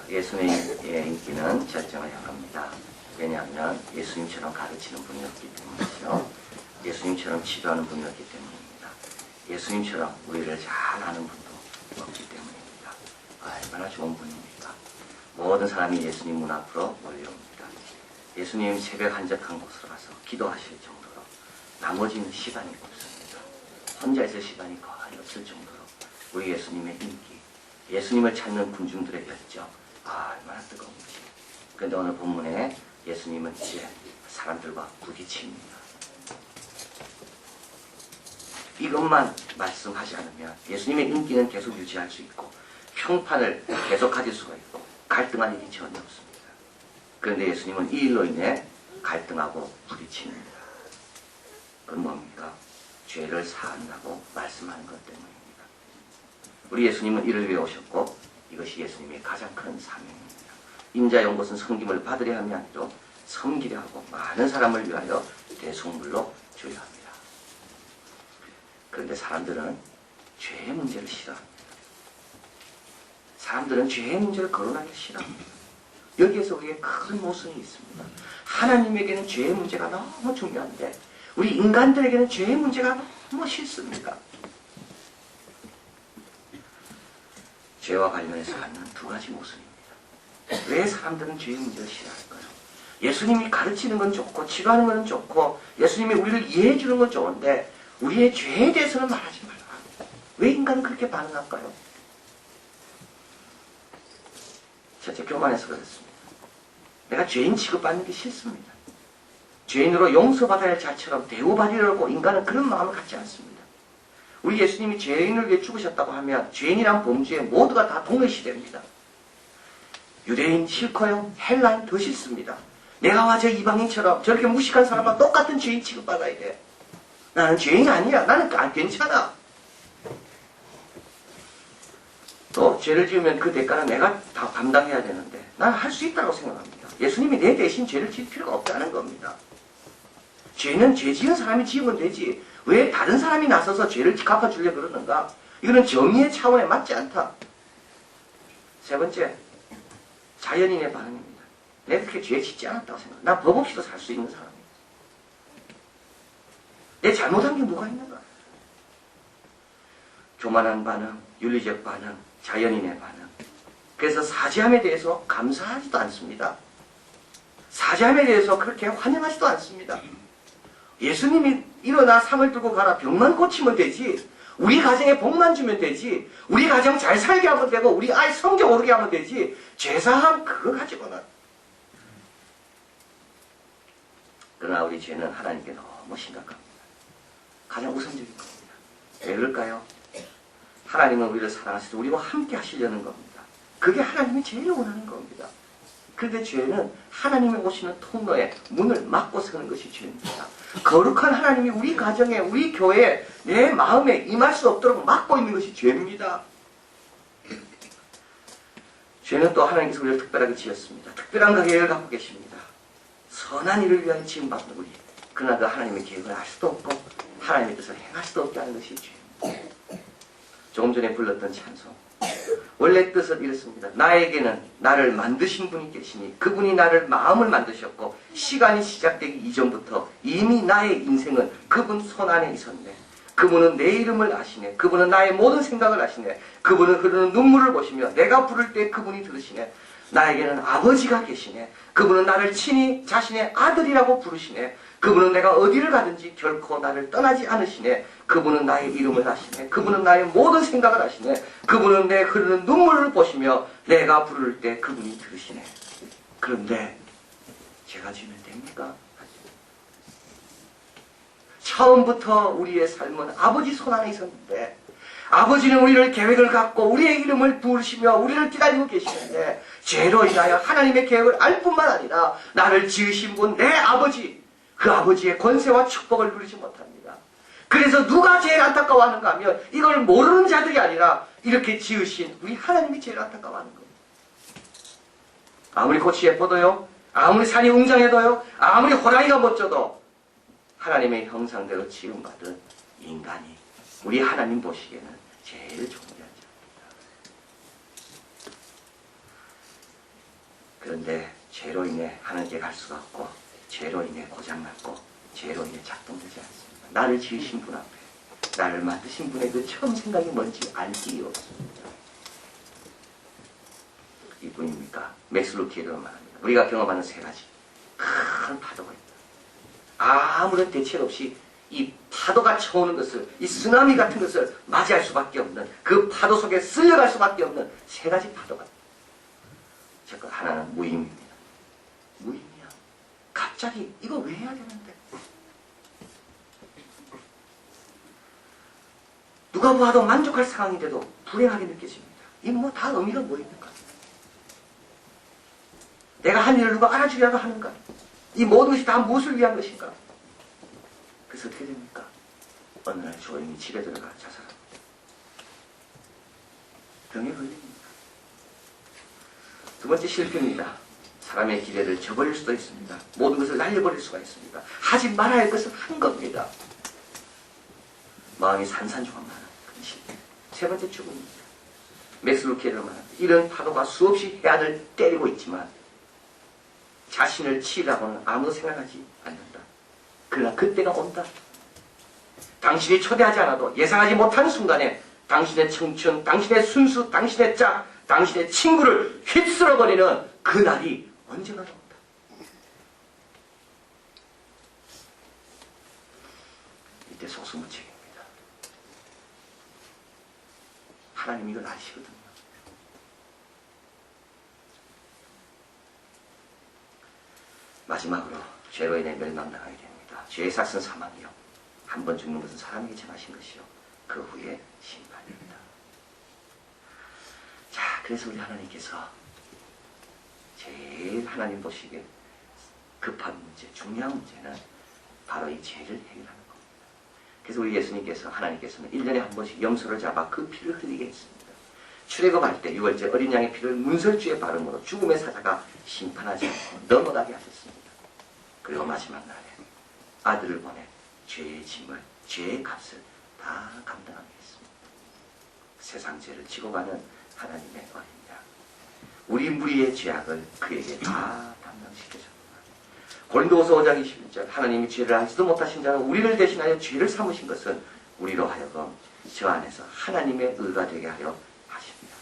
예수님의 인기는 절정을 향합니다. 왜냐하면 예수님처럼 가르치는 분이었기 때문이죠. 예수님처럼 치료하는 분이었기 때문입니다. 예수님처럼 우리를 잘 아는 분도 없기 때문입니다. 얼마나 좋은 분입니까? 모든 사람이 예수님 문 앞으로 몰려옵니다. 예수님 새벽 한적한 곳으로 가서 기도하실 정도로 나머지는 시간이 없습니다. 혼자 있을 시간이 거의 없을 정도로 우리 예수님의 인기, 예수님을 찾는 군중들의 열정, 얼마나 뜨거운지. 그런데 오늘 본문에 예수님은 이제 사람들과 부딪힙니다. 이것만 말씀하지 않으면 예수님의 인기는 계속 유지할 수 있고 평판을 계속 가질 수가 있고 갈등할 일이 전혀 없습니다. 그런데 예수님은 이 일로 인해 갈등하고 부딪힙니다. 그건 뭡니까? 죄를 사한다고 말씀하는 것 때문입니다. 우리 예수님은 이를 위해 오셨고 이것이 예수님의 가장 큰 사명입니다. 인자의 온 것은 섬김을 받으려 함이 아니라 섬기려 하고 많은 사람을 위하여 대속물로 주려 합니다. 그런데 사람들은 죄의 문제를 싫어합니다. 사람들은 죄의 문제를 거론하기 싫어합니다. 여기에서 우리의 큰 모순이 있습니다. 하나님에게는 죄의 문제가 너무 중요한데 우리 인간들에게는 죄의 문제가 너무 싫습니다. 죄와 관련해서 갖는 두 가지 모순입니다. 왜 사람들은 죄의 문제를 싫어할까요? 예수님이 가르치는 건 좋고 치료하는 건 좋고 예수님이 우리를 이해해 주는 건 좋은데 우리의 죄에 대해서는 말하지 말라. 왜 인간은 그렇게 반응할까요? 첫째, 교만해서 그렇습니다. 내가 죄인 취급받는 게 싫습니다. 죄인으로 용서받아야 할 자처럼 대우받으려고 인간은 그런 마음을 갖지 않습니다. 우리 예수님이 죄인을 위해 죽으셨다고 하면 죄인이란 범죄에 모두가 다 동일시됩니다. 유대인 싫고요. 헬라인 더 싫습니다. 내가 와 저 이방인처럼 저렇게 무식한 사람과 똑같은 죄인 취급받아야 돼. 나는 죄인이 아니야. 나는 괜찮아. 또 죄를 지으면 그 대가는 내가 다 감당해야 되는데 나는 할 수 있다고 생각합니다. 예수님이 내 대신 죄를 지을 필요가 없다는 겁니다. 죄는 죄 지은 사람이 지으면 되지. 왜 다른 사람이 나서서 죄를 갚아주려고 그러는가? 이거는 정의의 차원에 맞지 않다. 세 번째, 자연인의 반응입니다. 내가 그렇게 죄 짓지 않았다고 생각해. 나 법 없이도 살 수 있는 사람이야. 내 잘못한 게 뭐가 있는가? 교만한 반응, 윤리적 반응, 자연인의 반응. 그래서 사죄함에 대해서 감사하지도 않습니다. 사죄함에 대해서 그렇게 환영하지도 않습니다. 예수님이 일어나 상을 들고 가라. 병만 고치면 되지. 우리 가정에 복만 주면 되지. 우리 가정 잘 살게 하면 되고 우리 아이 성적 오르게 하면 되지. 죄사함 그거 가지고는. 그러나 우리 죄는 하나님께 너무 심각합니다. 가장 우선적인 겁니다. 왜 그럴까요? 하나님은 우리를 사랑하셔서 우리와 함께 하시려는 겁니다. 그게 하나님이 제일 원하는 겁니다. 그런데 죄는 하나님이 오시는 통로에 문을 막고 서는 것이 죄입니다. 거룩한 하나님이 우리 가정에, 우리 교회에, 내 마음에 임할 수 없도록 막고 있는 것이 죄입니다. 죄는 또 하나님께서 우리를 특별하게 지었습니다. 특별한 계획을 갖고 계십니다. 선한 일을 위하여 지음받는 우리. 그러나 그 하나님의 계획을 알 수도 없고 하나님의 뜻을 행할 수도 없게 하는 것이 죄입니다. 조금 전에 불렀던 찬송. 원래 뜻은 이렇습니다. 나에게는 나를 만드신 분이 계시니 그분이 나를 마음을 만드셨고 시간이 시작되기 이전부터 이미 나의 인생은 그분 손 안에 있었네. 그분은 내 이름을 아시네. 그분은 나의 모든 생각을 아시네. 그분은 흐르는 눈물을 보시며 내가 부를 때 그분이 들으시네. 나에게는 아버지가 계시네. 그분은 나를 친히 자신의 아들이라고 부르시네. 그분은 내가 어디를 가든지 결코 나를 떠나지 않으시네. 그분은 나의 이름을 아시네. 그분은 나의 모든 생각을 아시네. 그분은 내 흐르는 눈물을 보시며 내가 부를 때 그분이 들으시네. 그런데 제가 지면 됩니까? 처음부터 우리의 삶은 아버지 손 안에 있었는데 아버지는 우리를 계획을 갖고 우리의 이름을 부르시며 우리를 기다리고 계시는데 죄로 인하여 하나님의 계획을 알 뿐만 아니라 나를 지으신 분 내 아버지, 그 아버지의 권세와 축복을 누리지 못합니다. 그래서 누가 제일 안타까워하는가 하면 이걸 모르는 자들이 아니라 이렇게 지으신 우리 하나님이 제일 안타까워하는 겁니다. 아무리 꽃이 예뻐도요, 아무리 산이 웅장해도요, 아무리 호랑이가 멋져도 하나님의 형상대로 지음받은 인간이 우리 하나님 보시기에는 제일 존귀한 자입니다. 그런데 죄로 인해 하나님께 갈 수가 없고, 죄로 인해 고장났고, 죄로 인해 작동되지 않습니다. 나를 지으신 분 앞에, 나를 만드신 분의 그 처음 생각이 뭔지 알 길이 없습니다. 이뿐입니까? 맥스 루키에도 말합니다. 우리가 경험하는 세 가지 큰 파도가 있다. 아무런 대책 없이 이 파도가 쳐오는 것을, 이 쓰나미 같은 것을 맞이할 수밖에 없는, 그 파도 속에 쓸려갈 수밖에 없는 세 가지 파도가 있다. 첫 하나는 무임입니다. 무임이야. 갑자기 이거 왜 해야 되는데? 누가 봐도 만족할 상황인데도 불행하게 느껴집니다. 이 뭐 다 의미가 뭐입니까? 내가 한 일을 누가 알아주려고 하는가? 이 모든 것이 다 무엇을 위한 것인가? 그래서 어떻게 됩니까? 어느 날 조용히 집에 들어가 자살합니다. 병에 걸립니다. 두 번째 실패입니다. 사람의 기대를 저버릴 수도 있습니다. 모든 것을 날려버릴 수가 있습니다. 하지 말아야 할 것을 한 겁니다. 마음이 산산조각나는 그런 실패. 세 번째 죽음입니다. 맥스 루키에는 말합니다. 이런 파도가 수없이 해안을 때리고 있지만 자신을 치라고는 아무도 생각하지 않는다. 그러나 그때가 온다. 당신이 초대하지 않아도 예상하지 못한 순간에 당신의 청춘, 당신의 순수, 당신의 짝, 당신의 친구를 휩쓸어버리는 그 날이 언젠가 온다. 이때 속수무책입니다. 하나님 이걸 아시거든요. 마지막으로 죄로 인해 멸망당하게 됩니다. 죄의 삭은 사망이요. 한 번 죽는 것은 사람에게 정하신 것이요. 그 후에 심판입니다. 자, 그래서 우리 하나님께서 제일 하나님 보시기에 급한 문제, 중요한 문제는 바로 이 죄를 해결하는 겁니다. 그래서 우리 예수님께서, 하나님께서는 1년에 한 번씩 염소를 잡아 그 피를 흘리게 했습니다. 출애굽할 때 6월째 어린 양의 피를 문설주에 바름으로 죽음의 사자가 심판하지 않고 넘어가게 하셨습니다. 그리고 마지막 날에 아들을 보내 죄의 짐을, 죄의 값을 다 감당하게 했습니다. 세상 죄를 지고 가는 하나님의 어린 양, 우리 무리의 죄악을 그에게 다 담당시켜줍니다. 고린도후서 5장 21절, 하나님이 죄를 알지도 못하신 자는 우리를 대신하여 죄를 삼으신 것은 우리로 하여금 저 안에서 하나님의 의가 되게 하려 하십니다.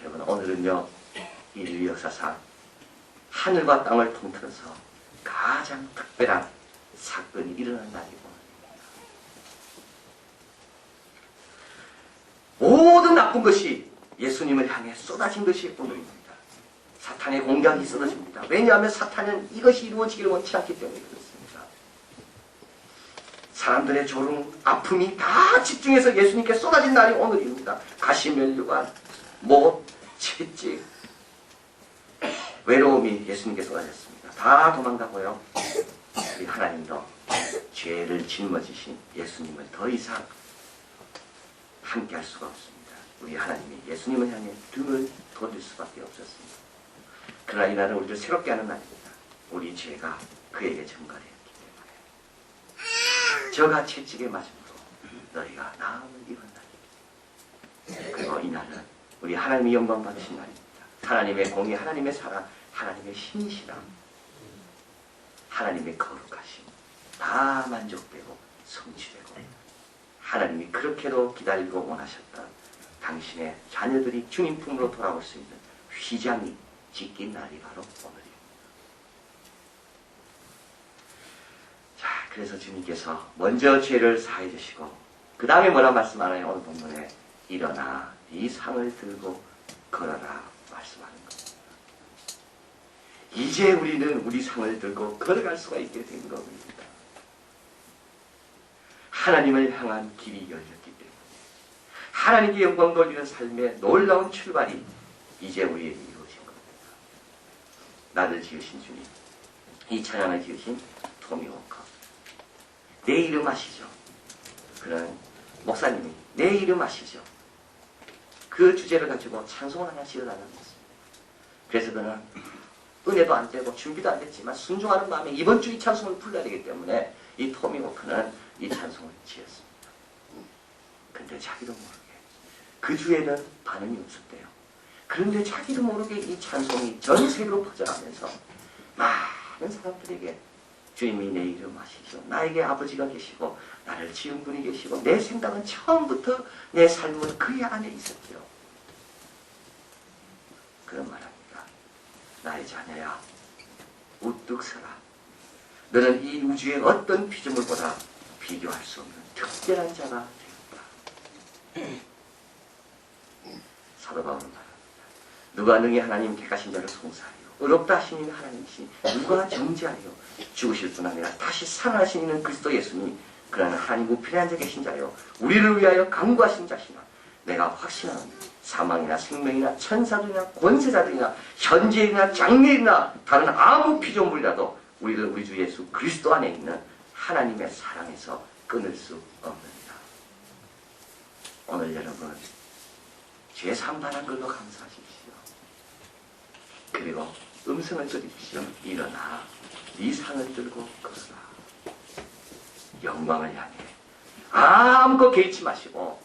여러분, 오늘은요, 인류 역사상 하늘과 땅을 통틀어서 가장 특별한 사건이 일어난 날이 오늘입니다. 모든 나쁜 것이 예수님을 향해 쏟아진 것이 오늘입니다. 사탄의 공격이 쏟아집니다. 왜냐하면 사탄은 이것이 이루어지기를 원치 않기 때문에 그렇습니다. 사람들의 조롱, 아픔이 다 집중해서 예수님께 쏟아진 날이 오늘입니다. 가시면류관, 못, 채찍, 외로움이 예수님께 쏟아졌습니다. 다 도망가고요. 우리 하나님도 죄를 짊어지신 예수님을 더 이상 함께 할 수가 없습니다. 우리 하나님이 예수님을 향해 등을 돌릴 수밖에 없었습니다. 그러나 이날은 우리를 새롭게 하는 날입니다. 우리 죄가 그에게 전가되었기 때문에 저가 채찍에 맞음으로 너희가 나음을 입은 날입니다. 그리고 이날은 우리 하나님이 영광 받으신 날입니다. 하나님의 공의, 하나님의 사랑, 하나님의 신이시람, 하나님의 거룩하심 다 만족되고 성취되고 하나님이 그렇게도 기다리고 원하셨던 당신의 자녀들이 주님 품으로 돌아올 수 있는 휘장이 짓긴 날이 바로 오늘입니다. 자, 그래서 주님께서 먼저 죄를 사해 주시고 그 다음에 뭐라 말씀하나요? 오늘 본문에 일어나 네 상을 들고 걸어라 말씀하는 겁니다. 이제 우리는 우리 상을 들고 걸어갈 수가 있게 된 겁니다. 하나님을 향한 길이 열렸기 때문에 하나님께 영광 돌리는 삶의 놀라운 출발이 이제 우리에게 이루어진 겁니다. 나를 지으신 주님, 이 찬양을 지으신 토미 워커, 내 이름 아시죠? 그런 목사님이 내 이름 아시죠? 그 주제를 가지고 찬송을 하나 지어달라고 했습니다. 그래서 그는 은혜도 안 되고 준비도 안 됐지만 순종하는 마음에 이번 주 이 찬송을 불러야 되기 때문에 이 토미 워커는 이 찬송을 지었습니다. 근데 자기도 모르게 그 주에는 반응이 없었대요. 그런데 자기도 모르게 이 찬송이 전 세계로 퍼져가면서 많은 사람들에게 주님이 내 이름 아시죠? 나에게 아버지가 계시고 나를 지은 분이 계시고 내 생각은 처음부터 내 삶은 그의 안에 있었죠. 그런 말합니다. 나의 자녀야, 우뚝 서라. 너는 이 우주의 어떤 피조물보다 비교할 수 없는 특별한 자가 되었다. 사도 바울은 말합니다. 누가 능히 하나님 택하신 자를 송사하여 의롭다 하신 이는 하나님이시니 누가 정죄하여 죽으실 뿐 아니라 다시 살아나신 이는 그리스도 예수니 그러나 하나님 우편한 자 계신 자요 우리를 위하여 간구하신 자시나 내가 확신하는 사망이나 생명이나 천사들이나 권세자들이나 현재이나 장래이나 다른 아무 피조물이라도 우리를 우리 주 예수 그리스도 안에 있는 하나님의 사랑에서 끊을 수 없느니라. 오늘 여러분 죄산 받은 걸로 감사하십시오. 그리고 음성을 드리십시오. 일어나 네 상을 들고 걸어라. 영광을 향해 아무것도 개의치 마시고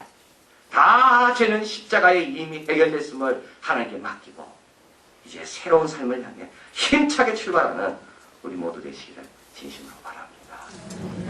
다 죄는 십자가에 이미 해결됐음을 하나님께 맡기고 이제 새로운 삶을 향해 힘차게 출발하는 우리 모두 되시기를 진심으로 바랍니다.